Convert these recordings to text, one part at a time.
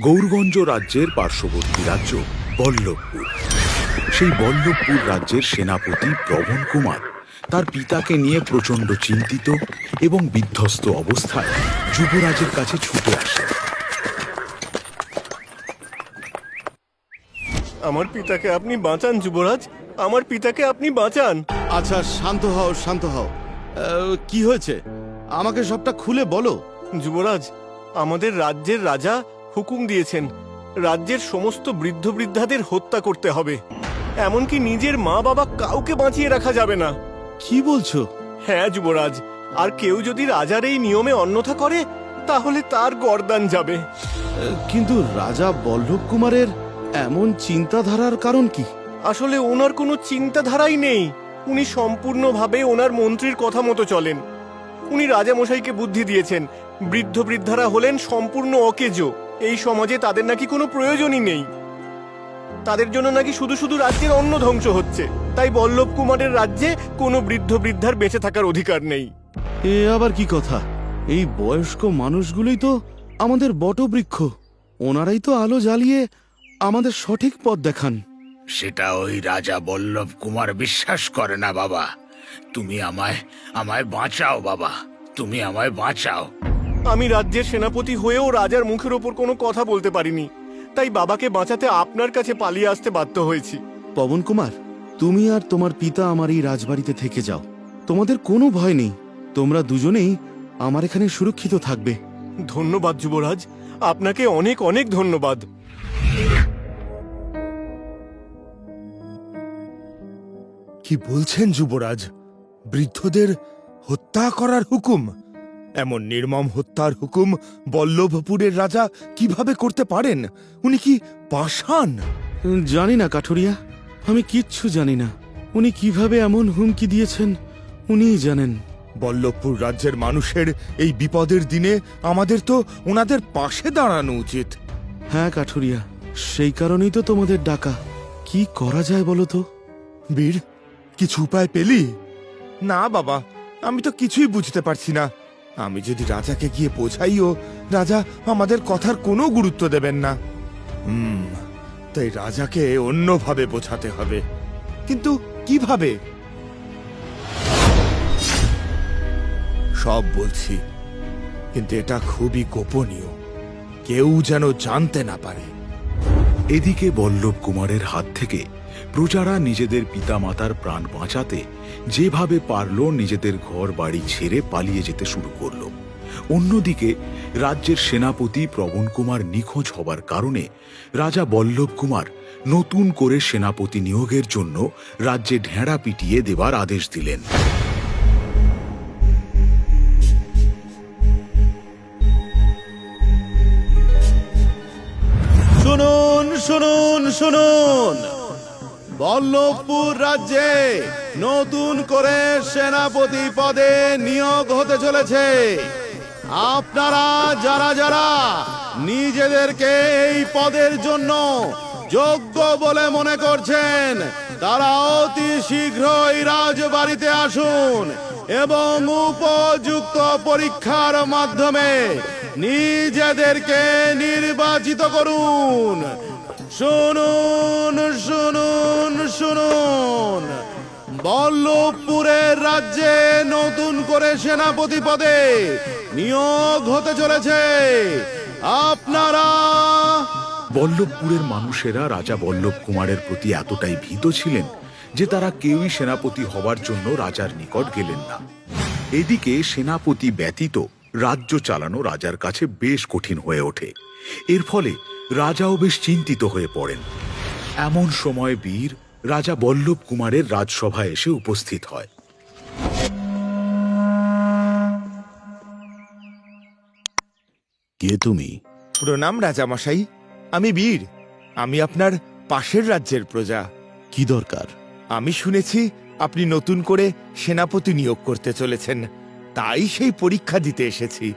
গৌরগঞ্জ রাজ্যের পার্শ্ববর্তী রাজ্য বল্লভপুর। সেই বল্লভপুর রাজ্যের সেনাপতি প্রবণ কুমার তার পিতাকে নিয়ে প্রচণ্ড চিন্তিত এবং বিধ্বস্ত অবস্থায় যুবরাজের কাছে ছুটে আসে। আমার পিতাকে আপনি বাঁচান যুবরাজ, আমার পিতাকে আপনি বাঁচান। আচ্ছা, শান্ত হও, শান্ত হও। কি হয়েছে আমাকে সবটা খুলে বলো। যুবরাজ, আমাদের রাজ্যের রাজা হুকুম দিয়েছেন রাজ্যের সমস্ত বৃদ্ধ বৃদ্ধাদের হত্যা করতে হবে, এমনকি নিজের মা বাবা কাউকে বাঁচিয়ে রাখা যাবে না। কি বলছো? হ্যাঁ যুবরাজ, আর কেউ যদি রাজার এই নিয়মে অন্যথা করে তাহলে তার গর্দান যাবে। কিন্তু রাজা বল্লভ কুমারের এমন চিন্তাধারার কারণ কি? আসলে ওনার কোনো চিন্তাধারাই নেই। উনি সম্পূর্ণভাবে ওনার মন্ত্রীর কথা মতো চলেন। উনি রাজামশাইকে বুদ্ধি দিয়েছেন বৃদ্ধ বৃদ্ধারা হলেন সম্পূর্ণ অকেজো, এই সমাজে তাদের নাকি কোনো প্রয়োজনই নেই, তাদের জন্য নাকি শুধু শুধু রাজ্যের অন্ন ধ্বংস হচ্ছে, তাই বল্লভ কুমারের রাজ্যে কোনো বৃদ্ধ বৃদ্ধার বেঁচে থাকার অধিকার নেই। এ আবার কি কথা? এই বয়স্ক মানুষগুলোই তো আমাদের বটবৃক্ষ, ওনারাই তো আলো জ্বালিয়ে আমাদের সঠিক পথ দেখান। সেটা ওই রাজা বল্লভ কুমার বিশ্বাস করে না বাবা। তুমি আমায় বাঁচাও বাবা, তুমি আমায় বাঁচাও। আমি রাজ্যের সেনাপতি হয়েও রাজার মুখের ওপর কোনো কথা বলতে পারিনি, তাই বাবাকে বাঁচাতে আপনার কাছে পালিয়ে আসতে বাধ্য হয়েছি। পবন কুমার, তুমি আর তোমার পিতা আমার এই রাজবাড়িতে থেকে যাও, তোমাদের কোনো ভয় নেই, তোমরা দুজনেই আমার এখানে সুরক্ষিত থাকবে। ধন্যবাদ যুবরাজ, আপনাকে অনেক অনেক ধন্যবাদ। কি বলছেন যুবরাজ? বৃদ্ধদের হত্যা করার হুকুম? এমন নির্মম হত্যার হুকুম বল্লভপুরের রাজা কিভাবে করতে পারেন? উনি কি পাষাণ? জানি না কাঠুরিয়া, আমি কিচ্ছু জানি না। উনি কিভাবে এমন হুমকি দিয়েছেন উনিই জানেন। বল্লভপুর রাজ্যের মানুষের এই বিপদের দিনে আমাদের তো ওনাদের পাশে দাঁড়ানো উচিত। হ্যাঁ কাঠুরিয়া, সেই কারণেই তো তোমাদের ডাকা। কি করা যায় বলো তো? বীর, কিছু উপায় পেলি? না বাবা, আমি তো কিছুই বুঝতে পারছি না। আমি যদি রাজাকে গিয়ে বোঝাইও, রাজা আমাদের কথার কোনো গুরুত্ব দেবেন না। তাই রাজাকে অন্যভাবে বোঝাতে হবে। কিন্তু কিভাবে? সব বলছি, কিন্তু এটা খুবই গোপনীয়, কেউ যেন জানতে না পারে। এদিকে বল্লভ কুমারের হাত থেকে প্রজারা নিজেদের পিতামাতার প্রাণ বাঁচাতে যেভাবে পারল নিজেদের ঘর বাড়ি ছেড়ে পালিয়ে যেতে শুরু করল। অন্যদিকে রাজ্যের সেনাপতি প্রবণ কুমার নিখোঁজ হবার কারণে রাজা বল্লভ কুমার নতুন করে সেনাপতি নিয়োগের জন্য রাজ্যে ঢেঁড়া পিটিয়ে দেবার আদেশ দিলেন। শুনুন শুনুন শুনুন, বল্লভপুর রাজ্যে নতুন করে সেনাপতি পদে নিয়োগ হতে চলেছে। আপনারা যারা যারা নিজেদেরকে এই পদের জন্য যোগ্য বলে মনে করছেন, তারা অতি শীঘ্রই রাজবাড়িতে আসুন এবং উপযুক্ত পরীক্ষার মাধ্যমে নিজেদেরকে নির্বাচিত করুন। শুনুন শুনুন শুনুন, বল্লভপুরের রাজ্যে নতুন করে সেনাপতি পদে নিয়োগ হতে চলেছে। আপনারা বল্লভপুরের মানুষেরা রাজা বল্লভ কুমারের প্রতি এতটাই ভীত ছিলেন যে তারা কেউই সেনাপতি হবার জন্য রাজার নিকট গেলেন না। এদিকে সেনাপতি ব্যতীত রাজ্য চালানো রাজার কাছে বেশ কঠিন হয়ে ওঠে। এর ফলে রাজাও বেশ চিন্তিত হয়ে পড়েন। এমন সময় বীর রাজা বল্লভ কুমারের রাজসভায় এসে উপস্থিত হয়। কে তুমি? প্রণাম রাজামশাই, আমি বীর। আমি আপনার পাশের রাজ্যের প্রজা। কি দরকার? আমি শুনেছি আপনি নতুন করে সেনাপতি নিয়োগ করতে চলেছেন, তাই সেই পরীক্ষা দিতে এসেছি।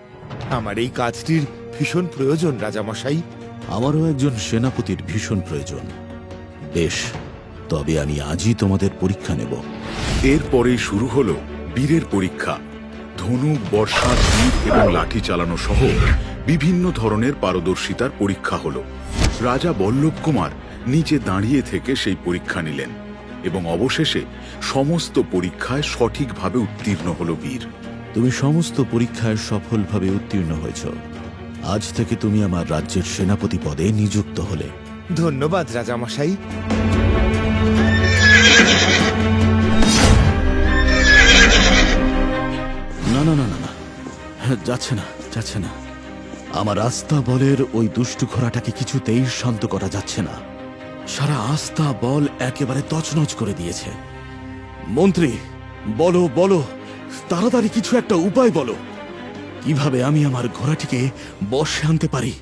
আমার এই কাজটির ভীষণ প্রয়োজন রাজামশাই। আমারও একজন সেনাপতির ভীষণ প্রয়োজন। বেশ, তবে আমি আজই তোমাদের পরীক্ষা নেব। এরপরেই শুরু হলো বীরের পরীক্ষা। ধনুক, বর্ষা, তীর এবং লাঠি চালানো সহ বিভিন্ন ধরনের পারদর্শিতার পরীক্ষা হলো। রাজা বল্লভ কুমার নিচে দাঁড়িয়ে থেকে সেই পরীক্ষা নিলেন এবং অবশেষে সমস্ত পরীক্ষায় সঠিকভাবে উত্তীর্ণ হলো বীর। তুমি সমস্ত পরীক্ষায় সফলভাবে উত্তীর্ণ হয়েছ। আজ থেকে তুমি আমার রাজ্যের সেনাপতি পদে নিযুক্ত হলে। ধন্যবাদ রাজামশাই। না না না না না, যাচ্ছে না, যাচ্ছে না। আমার আস্থা বলের ওই দুষ্টু ঘোড়াটাকে কিছুতেই শান্ত করা যাচ্ছে না। সারা আস্থা বল একেবারে তছনছ করে দিয়েছে। মন্ত্রী, বলো বলো, তাড়াতাড়ি কিছু একটা উপায় বলো, কিভাবে আমি আমার ঘোড়াটিকে বশে আনতে পারি।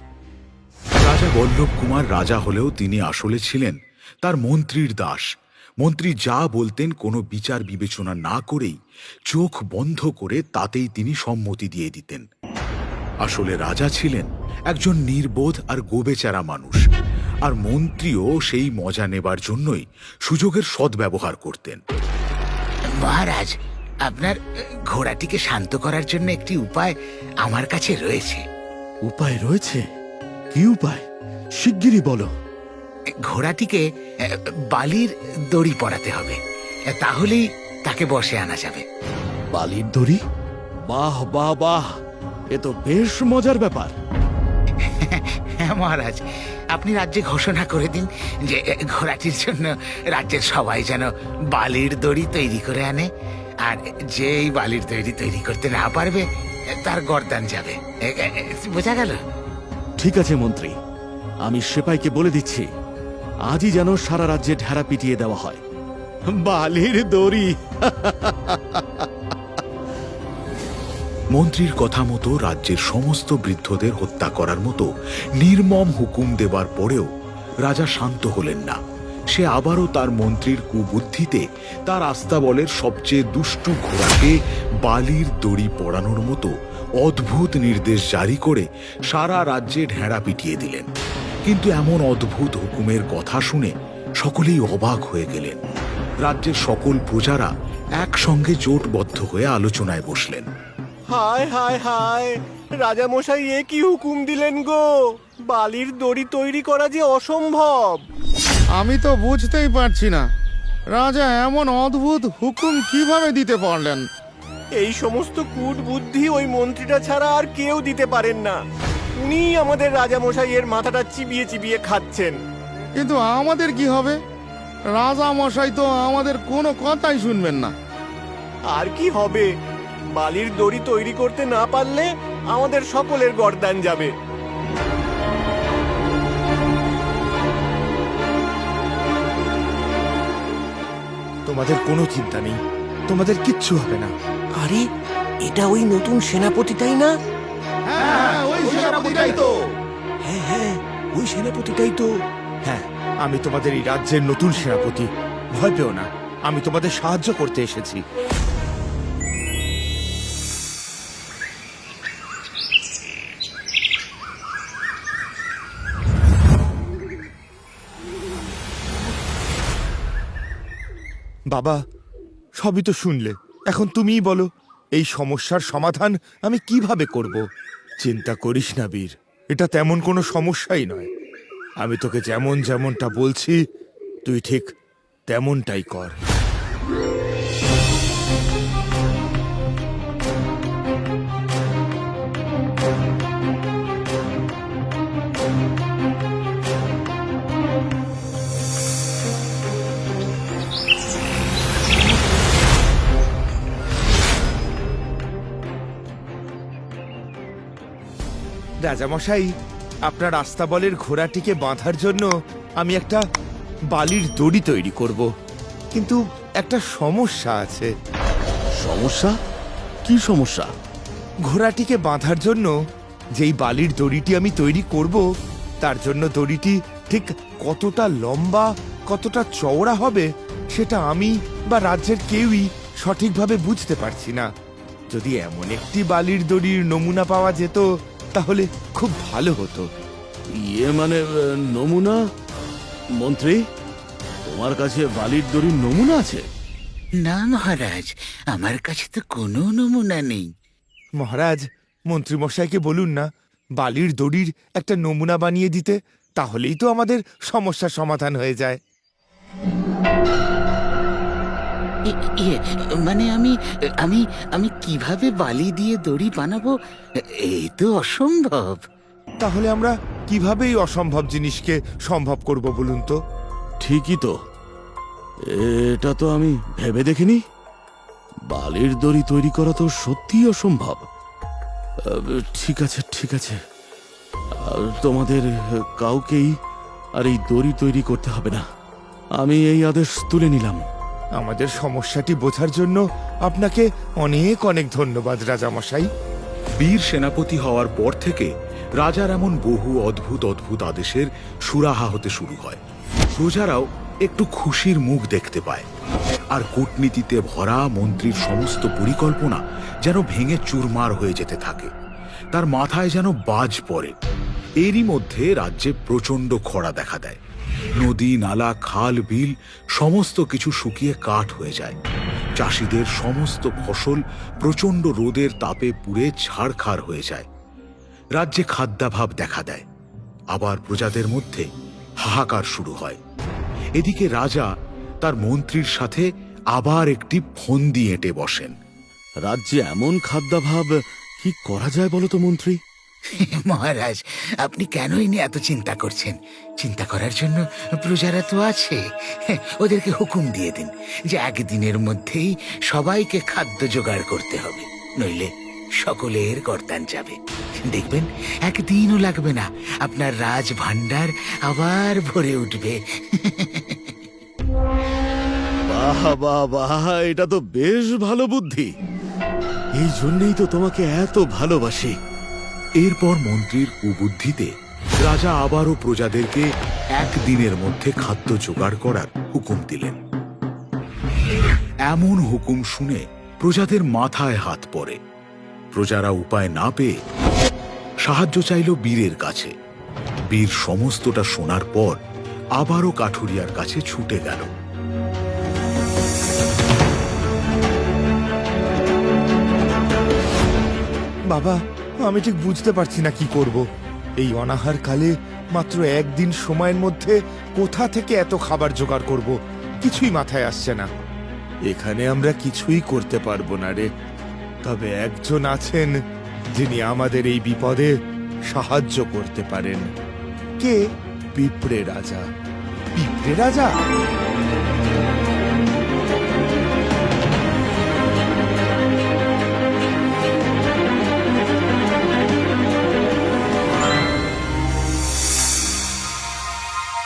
রাজা বল্লভ কুমার রাজা হলেও তিনি আসলে ছিলেন তার মন্ত্রীর দাস। মন্ত্রী যা বলতেন কোনো বিচার বিবেচনা না করেই চোখ বন্ধ করে তাতেই তিনি সম্মতি দিয়ে দিতেন। আসলে রাজা ছিলেন একজন নির্বোধ আর গোবেচারা মানুষ, আর মন্ত্রীও সেই মজা নেবার জন্যই সুযোগের সদ্ব্যবহার করতেন। মহারাজ, আপনার ঘোড়াটিকে শান্ত করার জন্য একটি উপায় আমার কাছে রয়েছে। উপায় রয়েছে? কি উপায়? শিগগিরই বলো। ঘোড়াটিকে বালির দড়ি পরাতে হবে, তাহলেই তাকে বশে আনা যাবে। বালির দড়ি? বাহ বাহ বাহ, এ তো বেশ মজার ব্যাপার। হ্যাঁ মহারাজ, আপনি রাজ্যে ঘোষণা করে দিন যে ঘোড়াটির জন্য রাজ্যের সবাই যেন বালির দড়ি তৈরি করে আনে, আর যেই বালির দড়ি তৈরি করতে না পারবে তার গর্দান যাবে। বোঝা গেল? ঠিক আছে মন্ত্রী, আমি সেপাইকে বলে দিচ্ছি আজই যেন সারা রাজ্যে ঢেরা পিটিয়ে দেওয়া হয়। বালির দড়ি! মন্ত্রীর কথা মতো রাজ্যের সমস্ত বৃদ্ধদের হত্যা করার মতো নির্মম হুকুম দেবার পরেও রাজা শান্ত হলেন না। সে আবারও তার মন্ত্রীর কুবুদ্ধিতে তার আস্তাবলের সবচেয়ে দুষ্টু ঘোড়াকে বালির দড়ি পরানোর মতো অদ্ভুত নির্দেশ জারি করে সারা রাজ্যে ঢেঁড়া পিটিয়ে দিলেন। কিন্তু এমন অদ্ভুত হুকুমের কথা শুনে সকলেই অবাক হয়ে গেলেন। রাজ্যের সকল প্রজারা একসঙ্গে জোটবদ্ধ হয়ে আলোচনায় বসলেন। হায় হায় হায়, রাজামশাই এ কি হুকুম দিলেন গো? বালির দড়ি তৈরি করা যে অসম্ভব। আমি তো বুঝতেই পারছি না রাজা এমন অদ্ভুত হুকুম কিভাবে দিতে পারলেন। এই সমস্ত কূট বুদ্ধি ওই মন্ত্রীটা ছাড়া আর কেউ দিতে পারেন না। উনি আমাদের রাজামশাইয়ের মাথাটা চিবিয়ে চিবিয়ে খাচ্ছেন। কিন্তু আমাদের কি হবে? রাজা মশাই তো আমাদের কোনো কথাই শুনবেন না। আর কি হবে? বালির দড়ি তৈরি করতে না পারলে আমাদের সকলের গর্দান যাবে। তোমাদের কোনো চিন্তা নেই, তোমাদের কিচ্ছু হবে না। আরে, এটা ওই নতুন সেনাপতিটাই না? হ্যাঁ, ওই সেনাপতিটাই তো। হ্যাঁ হ্যাঁ, ওই সেনাপতিটাই তো। হ্যাঁ, আমি তোমাদের এই রাজ্যের নতুন সেনাপতি। ভয় পেও না, আমি তোমাদের সাহায্য করতে এসেছি। বাবা, সবই তো শুনলে, এখন তুমিই বলো এই সমস্যার সমাধান আমি কিভাবে করব? চিন্তা করিস না বীর, এটা তেমন কোনো সমস্যাই নয়। আমি তোকে যেমনটা বলছি তুই ঠিক তেমনটাই কর। রাজামশাই, আপনার আস্তাবলের ঘোড়াটিকে বাঁধার জন্য আমি একটা বালির দড়ি তৈরি করব, কিন্তু একটা সমস্যা আছে। সমস্যা? কি সমস্যা? ঘোড়াটিকে বাঁধার জন্য যেই বালির দড়িটি আমি তৈরি করব, তার জন্য দড়িটি ঠিক কতটা লম্বা, কতটা চওড়া হবে সেটা আমি বা রাজ্যের কেউই সঠিকভাবে বুঝতে পারছি না। যদি এমন একটি বালির দড়ির নমুনা পাওয়া যেত তাহলে খুব ভালো হতো। ইয়ে মানে নমুনা? মন্ত্রী, তোমার কাছে বালির দড়ির নমুনা আছে? না মহারাজ, আমার কাছে তো কোনো নমুনা নেই। মহারাজ, মন্ত্রীমশাইকে বলুন না, বালির দড়ির একটা নমুনা বানিয়ে দিতে, তাহলেই তো আমাদের সমস্যার সমাধান হয়ে যায়। ইয়ে, মানে আমি আমি আমি কিভাবে বালি দিয়ে দড়ি বানাবো, এই তো অসম্ভব। তাহলে আমরা কিভাবে এই অসম্ভব জিনিসকে সম্ভব করব বলুন তো? ঠিকই তো, এটা তো আমি ভেবে দেখিনি। বালির দড়ি তৈরি করা তো সত্যিই অসম্ভব। ঠিক আছে, ঠিক আছে, তোমাদের কাউকেই আর এই দড়ি তৈরি করতে হবে না। আমি এই আদেশ তুলে নিলাম। আমাদের সমস্যাটি বোঝার জন্য আপনাকে অনেক অনেক ধন্যবাদ রাজামশাই। বীর সেনাপতি হওয়ার পর থেকে রাজার এমন বহু অদ্ভুত অদ্ভুত আদেশের সুরাহা হতে শুরু হয়। প্রজারাও একটু খুশির মুখ দেখতে পায়, আর কূটনীতিতে ভরা মন্ত্রীর সমস্ত পরিকল্পনা যেন ভেঙে চুরমার হয়ে যেতে থাকে। তার মাথায় যেন বাজ পড়ে। এরই মধ্যে রাজ্যে প্রচণ্ড খরা দেখা দেয়। নদী, নালা, খাল, বিল সমস্ত কিছু শুকিয়ে কাঠ হয়ে যায়। চাষিদের সমস্ত ফসল প্রচণ্ড রোদের তাপে পুড়ে ছাড়খাড় হয়ে যায়। রাজ্যে খাদ্যাভাব দেখা দেয়। আবার প্রজাদের মধ্যে হাহাকার শুরু হয়। এদিকে রাজা তার মন্ত্রীর সাথে আবার একটি ফন্দি এঁটে বসেন। রাজ্যে এমন খাদ্যাভাব, কি করা যায় বলো তো মন্ত্রী? মহারাজ, আপনি কেনই নিয়ে এত চিন্তা করছেন? চিন্তা করার জন্য প্রজারা তো আছে। ওদেরকে হুকুম দিয়ে দিন যে একদিনের মধ্যেই সবাইকে খাদ্য জোগাড় করতে হবে, নইলে সকলের গর্দান যাবে। দেখবেন একদিনও লাগবে না, আপনার রাজ ভাণ্ডার আবার ভরে উঠবে। বাহ বাহ বাহ, এটা তো বেশ ভালো বুদ্ধি। এই জন্যই তো তোমাকে এত ভালোবাসি। এরপর মন্ত্রীর কুবুদ্ধিতে রাজা আবারও প্রজাদেরকে একদিনের মধ্যে খাদ্য জোগাড় করার হুকুম দিলেন। এমন হুকুম শুনে প্রজাদের মাথায় হাত পড়ে। প্রজারা উপায় না পেয়ে সাহায্য চাইল বীরের কাছে। বীর সমস্তটা শোনার পর আবারও কাঠুরিয়ার কাছে ছুটে গেল। বাবা, আমি ঠিক বুঝতে পারছি না কি করব। এই অনাহার কালে মাত্র একদিন সময়ের মধ্যে কোথা থেকে এত খাবার জোগাড় করব, কিছুই মাথায় আসছে না। এখানে আমরা কিছুই করতে পারবো না রে। তবে একজন আছেন যিনি আমাদের এই বিপদে সাহায্য করতে পারেন। কে? পিঁপড়ে রাজা। পিঁপড়ে রাজা?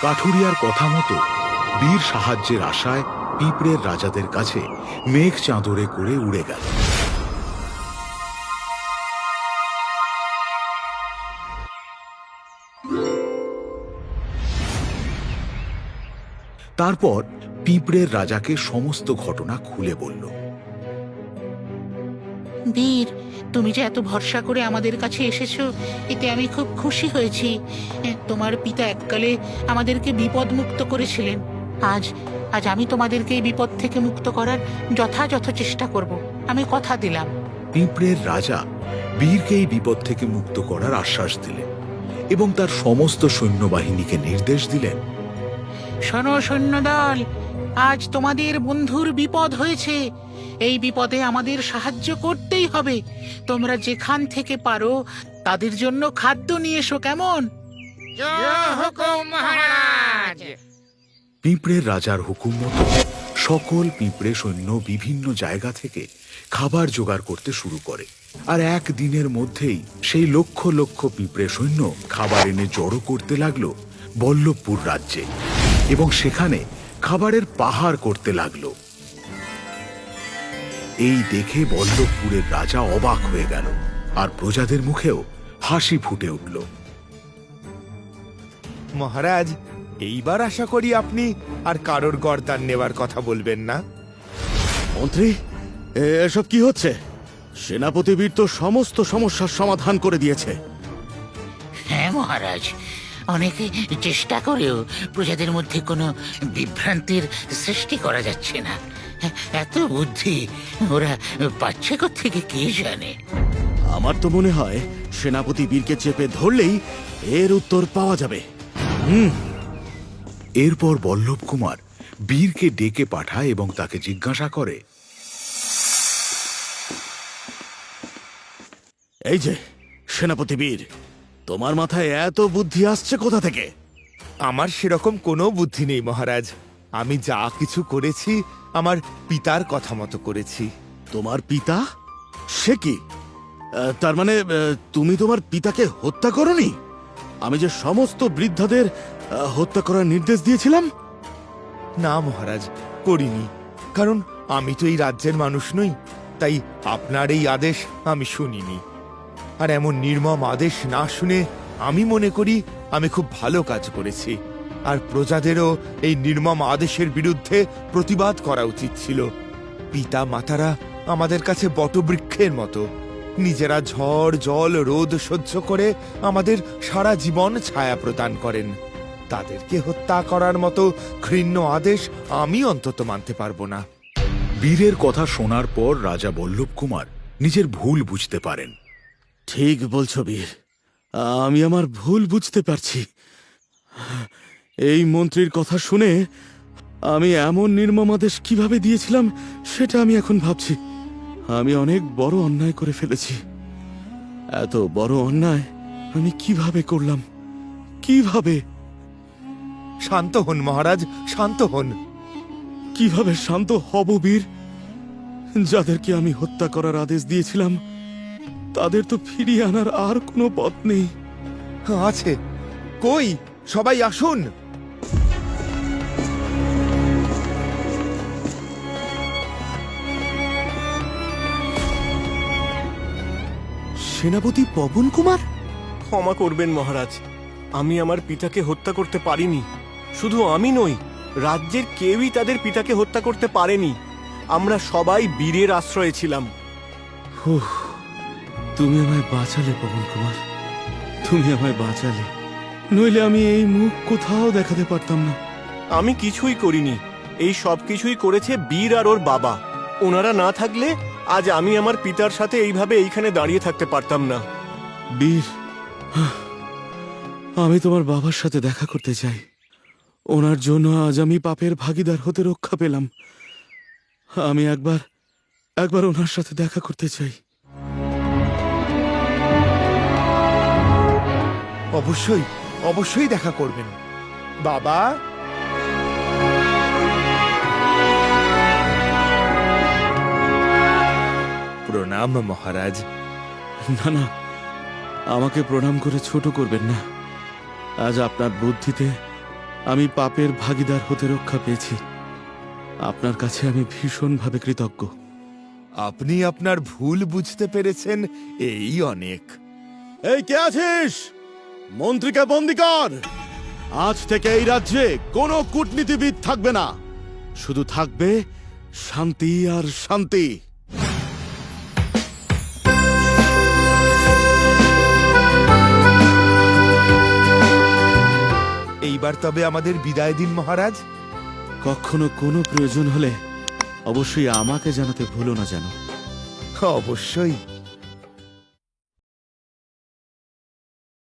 কাঠুরিয়ার কথা মতো বীর সাহায্যের আশায় পিঁপড়ের রাজাদের কাছে মেঘ চাদরে করে উড়ে গেল। তারপর পিঁপড়ের রাজাকে সমস্ত ঘটনা খুলে বলল। বীর, তুমি যে এত ভরসা করে আমাদের কাছে এসেছো, এতে আমি খুব খুশি হয়েছি। তোমার পিতা এককালে আমাদেরকে বিপদ মুক্ত করেছিলেন। আজ আজ আমি তোমাদেরকে এই বিপদ থেকে মুক্ত করার যথাযথ চেষ্টা করব, আমি কথা দিলাম। পিঁপড়ের রাজা বীরকে এই বিপদ থেকে মুক্ত করার আশ্বাস দিলেন এবং তার সমস্ত সৈন্যবাহিনীকে নির্দেশ দিলেন, শোনো সৈন্যদল, আজ তোমাদের বন্ধুর বিপদ হয়েছে। এই বিপদে আমাদের সাহায্য করতেই হবে। তোমরা যেখান থেকে পারো তাদের জন্য খাদ্য নিয়ে এসো, কেমন? পিঁপড়ের রাজার হুকুম মতো সকল পিঁপড়ে সৈন্য বিভিন্ন জায়গা থেকে খাবার জোগাড় করতে শুরু করে। আর একদিনের মধ্যেই সেই লক্ষ লক্ষ পিঁপড়ে সৈন্য খাবার এনে জড়ো করতে লাগলো বল্লভপুর রাজ্যে এবং সেখানে খাবারের পাহাড় করতে লাগলো। এই দেখে বল্লভপুরের রাজা অবাক হয়ে গেল, আর প্রজাদের মুখেও হাসি ফুটে উঠল। মহারাজ, এইবার আশা করি আপনি আর কারোর গর্দান নেওয়ার কথা বলবেন না। মন্ত্রী, এসব কি হচ্ছে? সেনাপতি বীর তো সমস্ত সমস্যার সমাধান করে দিয়েছে। হ্যাঁ মহারাজ, অনেকে চেষ্টা করেও প্রজাদের মধ্যে কোনো বিভ্রান্তির সৃষ্টি করা যাচ্ছে না। এত বুদ্ধি ওরা পাচ্ছে কোত্থেকে কে জানে। আমার তো মনে হয় সেনাপতি বীরকে চেপে ধরলেই এর উত্তর পাওয়া যাবে। এরপর বল্লভ কুমার বীরকে ডেকে পাঠায় এবং তাকে জিজ্ঞাসা করে, এই যে সেনাপতি বীর, তোমার মাথায় এত বুদ্ধি আসছে কোথা থেকে? আমার সেরকম কোনো বুদ্ধি নেই মহারাজ। আমি যা কিছু করেছি আমার পিতার কথা মতো করেছি। তোমার পিতা? সে কি? তার মানে তুমি তোমার পিতাকে হত্যা করনি? আমি যে সমস্ত বৃদ্ধাদের হত্যা করার নির্দেশ দিয়েছিলাম। না মহারাজ, করিনি। কারণ আমি তো এই রাজ্যের মানুষ নই, তাই আপনার এই আদেশ আমি শুনিনি। আর এমন নির্মম আদেশ না শুনে আমি মনে করি আমি খুব ভালো কাজ করেছি। আর প্রজাদেরও এই নির্মম আদেশের বিরুদ্ধে প্রতিবাদ করা উচিত ছিল। পিতা মাতারা আমাদের কাছে বটবৃক্ষের মতো, নিজেরা ঝড় জল রোদ সহ্য করে আমাদের সারা জীবন ছায়া প্রদান করেন। তাদেরকে হত্যা করার মতো ঘৃণ্য আদেশ আমি অন্তত মানতে পারবো না। বীরের কথা শোনার পর রাজা বল্লভ কুমার নিজের ভুল বুঝতে পারেন। ঠিক বলছো বীর, আমি আমার ভুল বুঝতে পারছি। এই মন্ত্রীর কথা শুনে আমি এমন নির্মম আদেশ কিভাবে দিয়েছিলাম সেটা আমি এখন ভাবছি। আমি অনেক বড় অন্যায় করে ফেলেছি। এত বড় অন্যায় আমি কিভাবে করলাম? কিভাবে শান্ত হন মহারাজ, শান্ত হন। কিভাবে শান্ত হব বীর? যাদেরকে আমি হত্যা করার আদেশ দিয়েছিলাম তাদের তো ফিরিয়ে আনার আর কোনো পথ নেই। আছে, কই সবাই আসুন। সেনাপতি পবন কুমার? ক্ষমা করবেন মহারাজ, আমি আমার পিতাকে হত্যা করতে পারিনি। শুধু আমি নই, রাজ্যের কেউই তাদের পিতাকে হত্যা করতে পারেনি। আমরা সবাই বীরের আশ্রয়ে ছিলাম। তুমি আমায় বাঁচালে পবন কুমার, তুমি আমায় বাঁচালে। নইলে আমি এই মুখ কোথাও দেখাতে পারতাম না। আমি কিছুই করিনি, এই সব কিছুই করেছে বীর আর ওর বাবা। ওনারা না থাকলে আজ আমি আমার পিতার সাথে এইভাবে এইখানে দাঁড়িয়ে থাকতে পারতাম না। বীর, আমি তোমার বাবার সাথে দেখা করতে চাই। ওনার জন্য আজ আমি পাপের ভাগীদার হতে রক্ষা পেলাম। আমি একবার ওনার সাথে দেখা করতে চাই। অবশ্যই, অবশ্যই দেখা করবেন। বাবা, প্রণাম মহারাজ। না না, আমাকে প্রণাম করে ছোট করবেন না। আজ আপনার বুদ্ধিতে আমি পাপের ভাগীদার হতে রক্ষা পেয়েছি। আপনার কাছে আমি ভীষণভাবে কৃতজ্ঞ। আপনি আপনার ভুল বুঝতে পেরেছেন, এই অনেক। এই কে আছিস? মন্ত্রীকে বন্দি কর। আজ থেকে এই রাজ্যে কোনো কূটনীতিবিদ থাকবে না, শুধু থাকবে শান্তি আর শান্তি। এইবার তবে আমাদের বিদায় দিন মহারাজ। কখনো কোনো প্রয়োজন হলে অবশ্যই আমাকে জানাতে ভুলো না যেন। অবশ্যই।